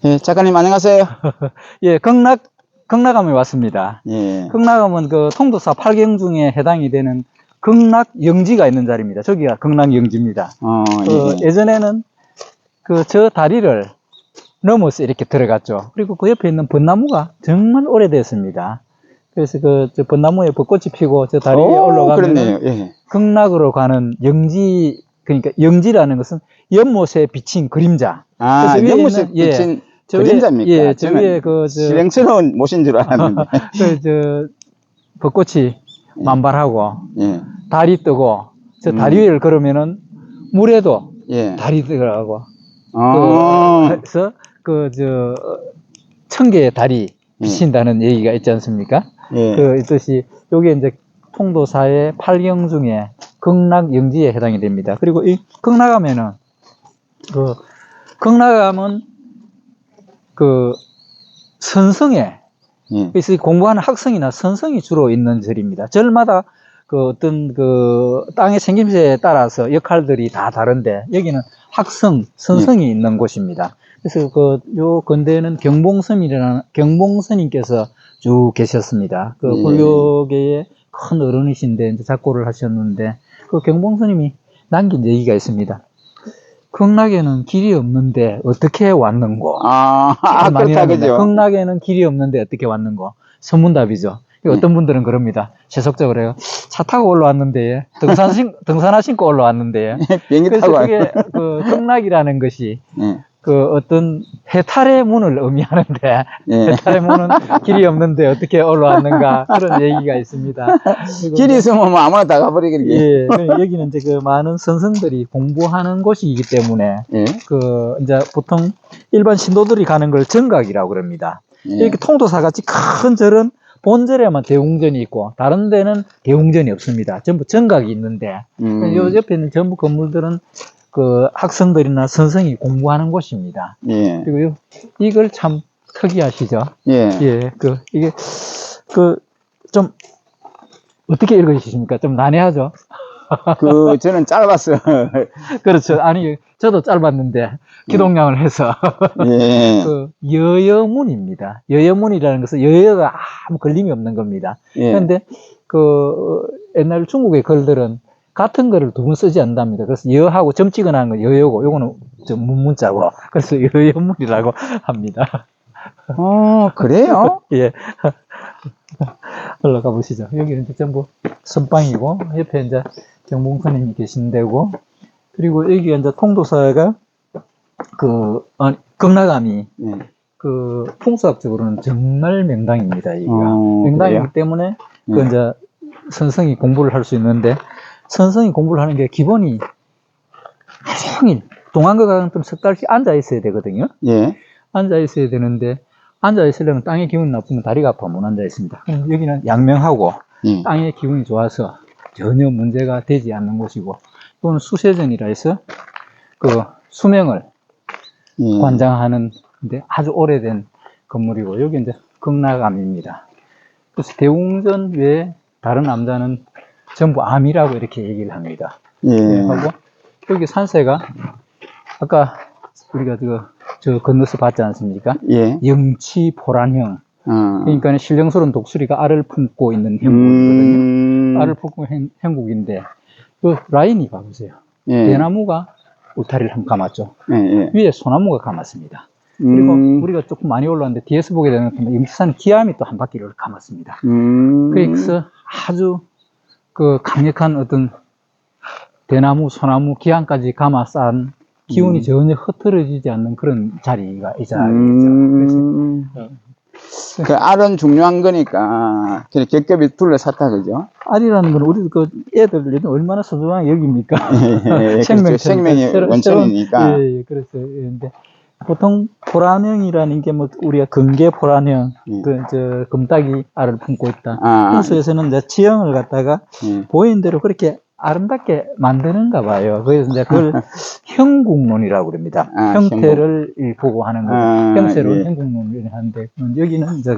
예, 작가님 안녕하세요. 예, 극락암에 왔습니다. 예. 극락암은 그 통도사 8경 중에 해당이 되는 극락영지가 있는 자리입니다. 저기가 극락영지입니다. 예. 예전에는 저 다리를 넘어서 이렇게 들어갔죠. 그리고 그 옆에 있는 벚나무가 정말 오래됐습니다. 그래서 저 벚나무에 벚꽃이 피고 저 다리에 올라가면 예. 극락으로 가는 영지, 그러니까 영지라는 것은 연못에 비친 그림자. 아, 연못에 비친 그림자입니까? 예, 저 위에 실행스러운 못인 줄 알았는데. 벚꽃이 만발하고, 예. 달이 뜨고, 저 다리 위를 걸으면은 물에도 예. 달이 들어가고, 그래서 천 개의 달이 비친다는 얘기가 있지 않습니까? 예. 있듯이, 요게 이제 통도사의 8경 중에 극락영지에 해당이 됩니다. 그리고 이 극락암에는, 극락암은 선성에, 그래서 공부하는 학성이나 선성이 주로 있는 절입니다. 절마다 어떤 땅의 생김새에 따라서 역할들이 다 다른데, 여기는 학성, 선성이 있는 곳입니다. 그래서 요 근대에는 경봉스님께서 쭉 계셨습니다. 불교계의 큰 어른이신데, 이제 작고를 하셨는데, 경봉스님이 남긴 얘기가 있습니다. 극락에는 길이 없는데 어떻게 왔는고? 그렇다, 그죠? 극락에는 길이 없는데 어떻게 왔는고? 선문답이죠. 어떤 분들은 그럽니다. 세속적으로 해요. 차 타고 올라왔는데, 등산화 신고 올라왔는데. 비행기 타고 그게 극락이라는 것이 어떤 해탈의 문을 의미하는데, 해탈의 문은 길이 없는데 어떻게 올라왔는가, 그런 얘기가 있습니다. 길이 있으면 뭐 아무나 다 가버리겠지. 예, 여기는 이제 많은 선성들이 공부하는 곳이기 때문에, 이제 보통 일반 신도들이 가는 걸 정각이라고 그럽니다. 이렇게 통도사 같이 큰 절은 본절에만 대웅전이 있고, 다른 데는 대웅전이 없습니다. 전부 정각이 있는데, 요 옆에 있는 전부 건물들은 학생들이나 선생이 공부하는 곳입니다. 그리고 이걸 참 특이하시죠? 이게 좀 어떻게 읽으십니까? 좀 난해하죠? 저는 짧았어요. 그렇죠. 아니, 저도 짧았는데, 기동량을 해서. 여여문입니다. 여여문이라는 것은 여여가 아무 걸림이 없는 겁니다. 그런데, 옛날 중국의 글들은 같은 글을 두 번 쓰지 않답니다. 그래서 여하고 점 찍어놓은 건 여여고, 요거는 문자고. 그래서 여여문이라고 합니다. 그래요? 예. 올라가 보시죠. 여기는 이제 전부 선방이고, 옆에 이제 경봉스님이 계신 데고, 그리고 여기가 이제 통도사가 극락암이 풍수학적으로는 정말 명당입니다. 여기가 명당이기 때문에 이제 선성이 공부를 할 수 있는데, 선성이 공부를 하는 게 기본이 하루 종일 동안과 같은 석 달씩 앉아 있어야 되거든요. 앉아 있어야 되는데, 앉아 있으려면 땅의 기운이 나쁘면 다리가 아파 못 앉아 있습니다. 여기는 양명하고 땅의 기운이 좋아서 전혀 문제가 되지 않는 곳이고, 이거는 수세전이라 해서 수명을 관장하는 아주 오래된 건물이고, 여기 이제 극락암입니다. 그래서 대웅전 외에 다른 암자는 전부 암이라고 이렇게 얘기를 합니다. 하고, 여기 산세가 아까 우리가 저 건너서 봤지 않습니까? 영치포란형. 그러니까 신령스러운 독수리가 알을 품고 있는 형국이거든요. 알을 품고 형국인데, 라인이 봐보세요. 대나무가 울타리를 한번 감았죠. 위에 소나무가 감았습니다. 그리고 우리가 조금 많이 올라왔는데, 뒤에서 보게 되면 영치산 기암이 또 한 바퀴를 감았습니다. 그래서 아주 강력한 어떤 대나무, 소나무, 기암까지 감아 쌓은 기운이 전혀 흐트러지지 않는 그런 자리가 이 자리죠. 그 알은 중요한 거니까 겹겹이 둘러쌌다, 그죠? 알이라는 건 우리 애들 얼마나 소중하게 여깁니까? 생명의 원천이니까. 그래서 근데 보통 보란형이라는 게 우리가 금계 보란형, 금딱이 알을 품고 있다. 그래서에서는 이제 지형을 갖다가 보이는 대로 그렇게 아름답게 만드는가 봐요. 그래서 이제 그걸 형국론이라고 그럽니다. 형태를 보고 하는 거. 형태로 형국론을 하는데, 여기는 이제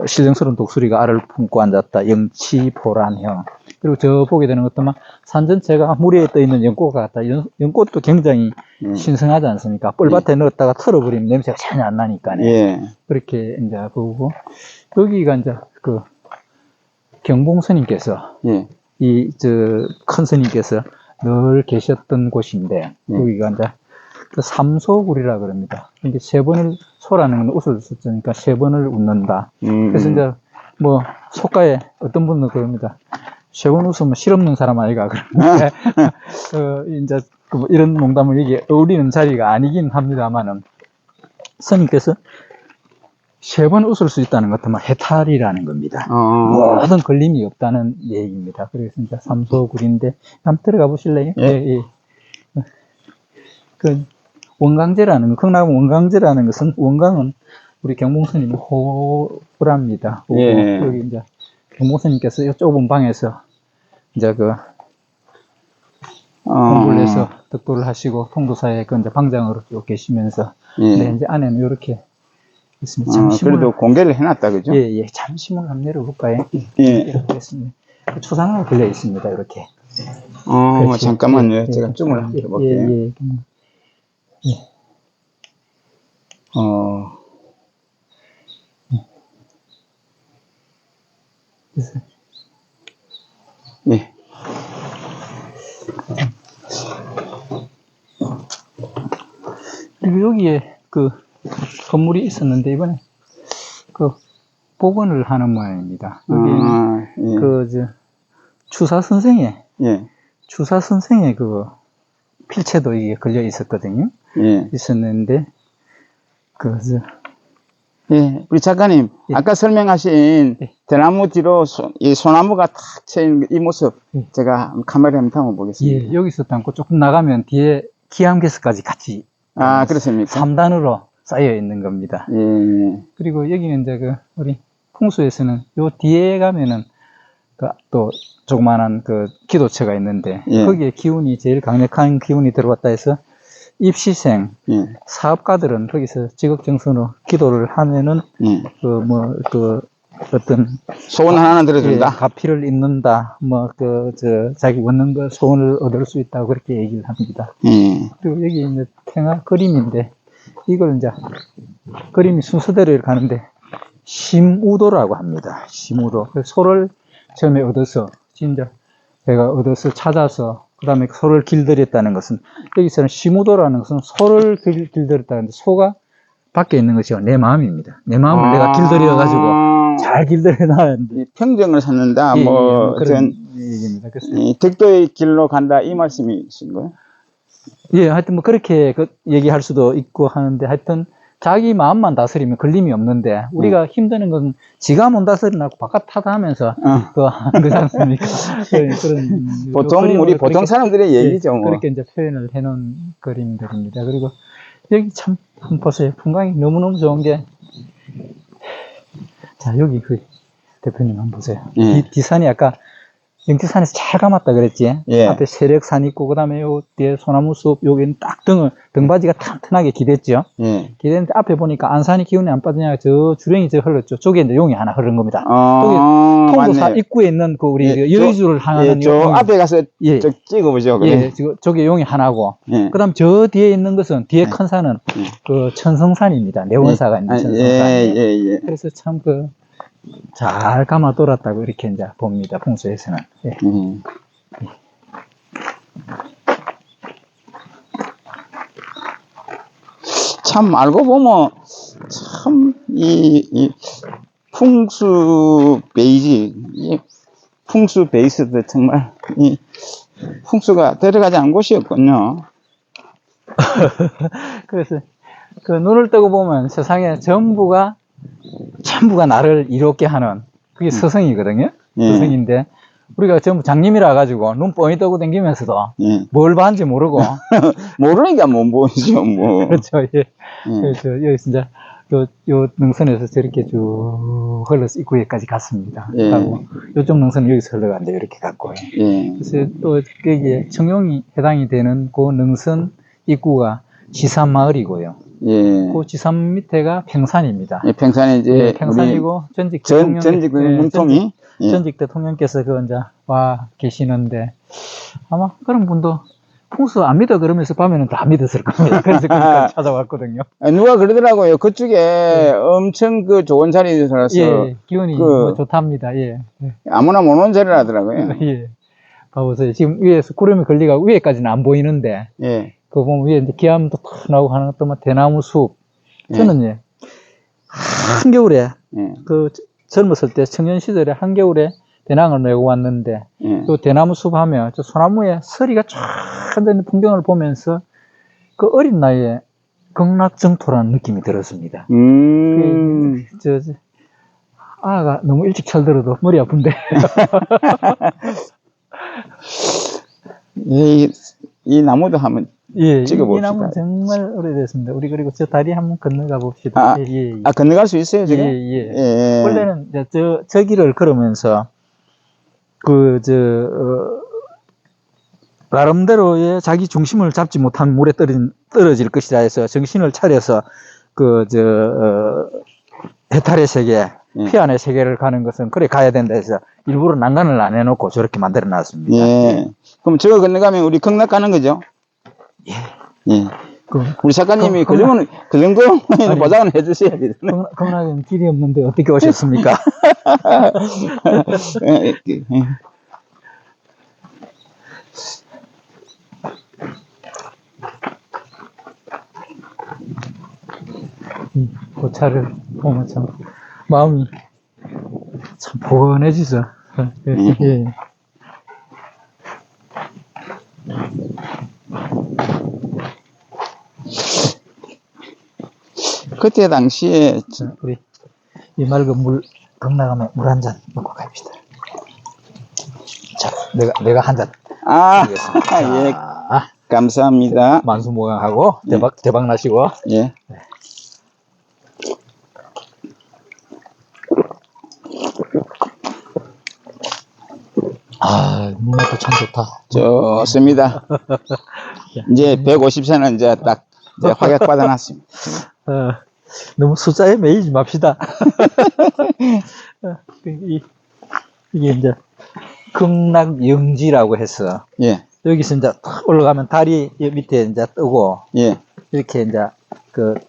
신령스러운 독수리가 알을 품고 앉았다. 영치보란형. 그리고 저 보게 되는 것도 막 산 전체가 물에 떠 있는 연꽃 같다. 연꽃도 굉장히 신선하지 않습니까? 뻘밭에 넣었다가 털어버리면 냄새가 전혀 안 나니까요. 예. 그렇게 이제 보고, 여기가 이제 그 경봉 스님께서 예. 큰 스님께서 늘 계셨던 곳인데, 여기가 이제 그 삼소굴이라 그럽니다. 이게 세 번을 소라는 건 웃을 숫자니까 세 번을 웃는다. 그래서 이제 뭐 속가에 어떤 분은 그럽니다. 세 번 웃으면 실없는 사람 아이가 그런데 이제 뭐 이런 농담을 이게 어울리는 자리가 아니긴 합니다만은 스님께서 세 번 웃을 수 있다는 것은 해탈이라는 겁니다. 모든 걸림이 없다는 얘기입니다. 그래서 이제 삼소굴인데 한번 들어가 보실래요? 예. 예. 그 원강제라는 극락원 원강제라는 것은 원강은 우리 경봉스님 호랍니다. 예. 여기 이제 경봉스님께서 이 좁은 방에서 이제 공부를 해서 득도를 하시고 통도사에 그 이제 방장으로 쭉 계시면서 네, 이제 안에는 이렇게 있습니다. 잠시만. 그래도 공개를 해놨다 그죠? 예. 잠시만 한번 내려볼까요? 예. 이렇게 했습니다. 초상화가 걸려 있습니다. 이렇게. 잠깐만요. 제가 줌을 한번 해볼게요. 예. 예. 그리고 여기에 그 건물이 있었는데 이번에 그 복원을 하는 모양입니다. 여기는 추사 선생의 그 필체도 이게 걸려 있었거든요. 예. 있었는데 예, 우리 작가님, 아까 설명하신 대나무 뒤로 이 소나무가 탁 트인 이 모습, 제가 카메라에 한번 담아보겠습니다. 예, 여기서 담고 조금 나가면 뒤에 기암괴석까지 같이. 그렇습니까? 3단으로 쌓여 있는 겁니다. 예. 그리고 여기는 이제 우리 풍수에서는 요 뒤에 가면은 또 조그만한 기도처가 있는데, 거기에 기운이 제일 강력한 기운이 들어왔다 해서 입시생, 사업가들은 거기서 지극정성으로 기도를 하면은, 어떤. 소원 하나 들어준다? 가피를 잇는다, 자기 원하는 거 소원을 얻을 수 있다고 그렇게 얘기를 합니다. 그리고 여기 이제 탱화 그림인데, 이걸 이제, 그림이 순서대로 이렇게 가는데, 심우도라고 합니다. 심우도. 소를 처음에 얻어서, 진짜, 제가 얻어서 찾아서, 그 다음에 소를 길들였다는 것은, 여기서는 심우도라는 것은 소를 길들였다는데, 소가 밖에 있는 것이요. 내 마음입니다. 내 마음을 내가 길들여가지고, 잘 길들여놨는데. 평정을 찾는다, 그런 얘기입니다. 득도의 길로 간다, 이 말씀이신 거예요? 예, 하여튼 그렇게 얘기할 수도 있고 하는데, 하여튼, 자기 마음만 다스리면 걸림이 없는데, 우리가 힘드는 건 지가 못 다스리고 바깥 타다 하면서, 하는 거지 않습니까? 보통 사람들의 얘기죠, 뭐. 그렇게 이제 표현을 해놓은 그림들입니다. 그리고 여기 참, 한번 보세요. 풍광이 너무너무 좋은 게, 자, 여기 대표님 한번 보세요. 뒷산이 아까 영지산에서 잘 감았다 그랬지? 앞에 세력산 있고, 그 다음에 요 뒤에 소나무 숲, 여기는 딱 등받이가 튼튼하게 기댔죠? 기댔는데 앞에 보니까 안산이 기운이 안 빠지냐, 저 주령이 흘렀죠. 저게 이제 용이 하나 흐른 겁니다. 저기 통도사 입구에 있는 우리 여의주를 하는 저 앞에 가서 찍어보죠. 저게 용이 하나고, 그 다음 저 뒤에 있는 것은, 뒤에 큰 산은 천성산입니다. 내원사가 있는 천성산. 그래서 참 잘 감아 돌았다고 이렇게 이제 봅니다. 풍수에서는. 참 알고 보면 참 이 풍수 베이스도 정말 이 풍수가 데려가지 않은 곳이었군요. 그래서 눈을 뜨고 보면 세상에 전부가 나를 이롭게 하는 그게 서성이거든요. 서성인데 우리가 전부 장님이라 가지고 눈 뻥이 뜨고 다니면서도 뭘 봤는지 모르고 모르니까 못 보이죠, 뭐. 그렇죠. 그래서 여기 진짜 요 능선에서 저렇게 쭉 흘러서 입구에까지 갔습니다. 하고 요쪽 능선은 여기서 흘러간대 이렇게 갔고. 그래서 또 여기에 청룡이 해당이 되는 그 능선 입구가 지산마을이고요. 그 지산 밑에가 평산입니다. 평산이 이제 평산이고 전직 문통이 예. 전직 대통령께서 그 이제 와 계시는데 아마 그런 분도 풍수 안 믿어 그러면서 밤에는 다 믿었을 겁니다. 그래서 거기까지 찾아왔거든요. 누가 그러더라고요. 그쪽에 엄청 그 좋은 자리라서 예, 기운이 뭐 좋답니다. 예. 아무나 못 오는 자리라 하더라고요. 예. 봐보세요. 지금 위에서 구름이 걸리가 위에까지는 안 보이는데, 예. 그거 보면 위에 이제 기암도 탁 나오고 하는 것도 막 대나무 숲. 저는 예, 한겨울에, 예. 그 젊었을 때 청년 시절에 한겨울에 대낭을 메고 왔는데, 예. 그 대나무 숲 하면 저 소나무에 서리가 쫙 앉아있는 풍경을 보면서 그 어린 나이에 극락정토라는 느낌이 들었습니다. 아가 너무 일찍 철들어도 머리 아픈데. 이 나무도 한번 예, 찍어봅시다. 이 나무는 정말 오래됐습니다. 우리 그리고 저 다리 한번 건너가 봅시다. 예. 건너갈 수 있어요, 지금? 예. 원래는 이제 저 길을 걸으면서 나름대로의 자기 중심을 잡지 못한 물에 떨어질 것이라 해서 정신을 차려서 해탈의 세계, 피안의 세계를 가는 것은 그래 가야 된다 해서 일부러 난간을 안 해놓고 저렇게 만들어 놨습니다. 예. 그럼 저거 건너가면 우리 극락 가는 거죠? 예. 예. 우리 작가님이 그러면 그 정도 보장은 해주셔야지. 극락은 길이 없는데 어떻게 오셨습니까? 그 차를 보면 참 마음이 참 포근해지죠. 예. 그때 당시에 우리 이 맑은 물 건너가면 물 한 잔 먹고 갑시다. 자, 내가 한 잔. 예. 감사합니다. 만수무강하고 대박 나시고. 예. 물맛도 참 좋다. 좋습니다. 이제 150세는 이제 딱 확약 받아놨습니다. 너무 숫자에 매이지 맙시다. 이게 이제 극락영지라고 해서 여기서 이제 탁 올라가면 다리 밑에 이제 뜨고 이렇게 이제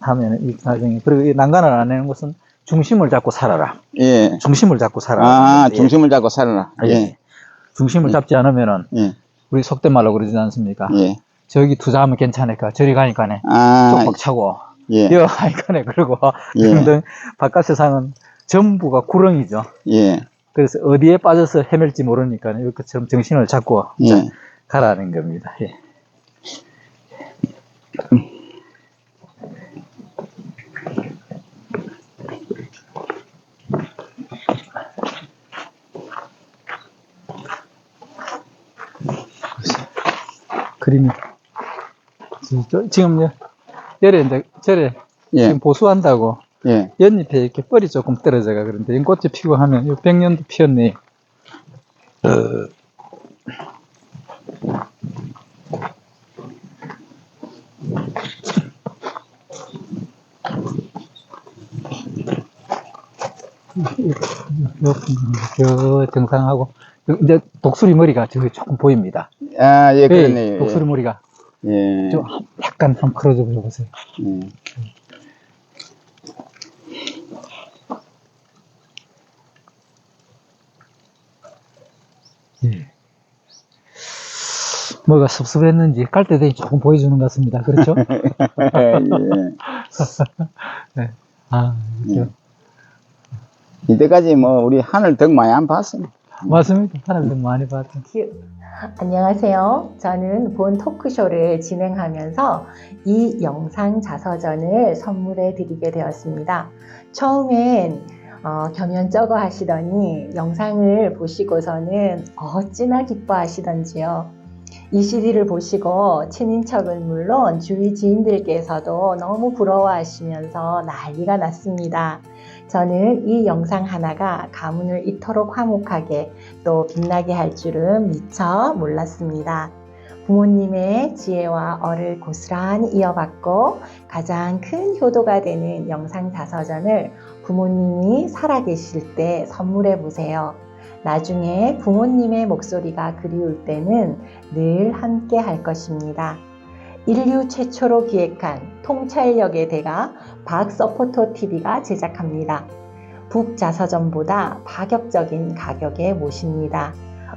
하면 이 과정이 그리고 이 난간을 안 내는 것은 중심을 잡고 살아라. 중심을 잡고 살아라. 중심을 잡고 살아라. 중심을 잡지 않으면은 우리 속된 말로 그러지 않습니까? 저기 투자하면 괜찮으니까 저리 가니까네 쪽박 차고 여기 가니까네 그러고 등등 바깥 세상은 전부가 구렁이죠. 그래서 어디에 빠져서 헤맬지 모르니까 이렇게처럼 정신을 잡고 가라는 겁니다. 그림이 지금 열에 이제 절에 지금 보수한다고 연잎에 이렇게 뻘이 조금 떨어져가 그런데 연꽃이 피고 하면 이 백년도 피었네. 저 정상하고 이제 독수리 머리가 저기 조금 보입니다. 그러네요. 독수리 머리가 좀 약간 한번 걸어줘 보세요. 뭐가 섭섭했는지 깔 때 되니 조금 보여주는 것 같습니다. 그렇죠? 이때까지 우리 하늘 덕 많이 안 봤습니다. 맞습니다. 하늘 덕 많이 봤죠. 안녕하세요. 저는 본 토크쇼를 진행하면서 이 영상 자서전을 선물해 드리게 되었습니다. 처음엔 겸연쩍어 하시더니 영상을 보시고서는 어찌나 기뻐하시던지요. 이 CD를 보시고 친인척은 물론 주위 지인들께서도 너무 부러워하시면서 난리가 났습니다. 저는 이 영상 하나가 가문을 이토록 화목하게 또 빛나게 할 줄은 미처 몰랐습니다. 부모님의 지혜와 어를 고스란히 이어받고 가장 큰 효도가 되는 영상 자서전을 부모님이 살아계실 때 선물해 보세요. 나중에 부모님의 목소리가 그리울 때는 늘 함께 할 것입니다. 인류 최초로 기획한 통찰력의 대가 박서포터TV가 제작합니다. 북자서전보다 파격적인 가격에 모십니다.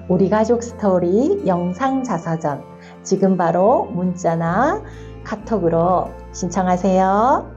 우리 가족 스토리 영상 자서전 지금 바로 문자나 카톡으로 신청하세요.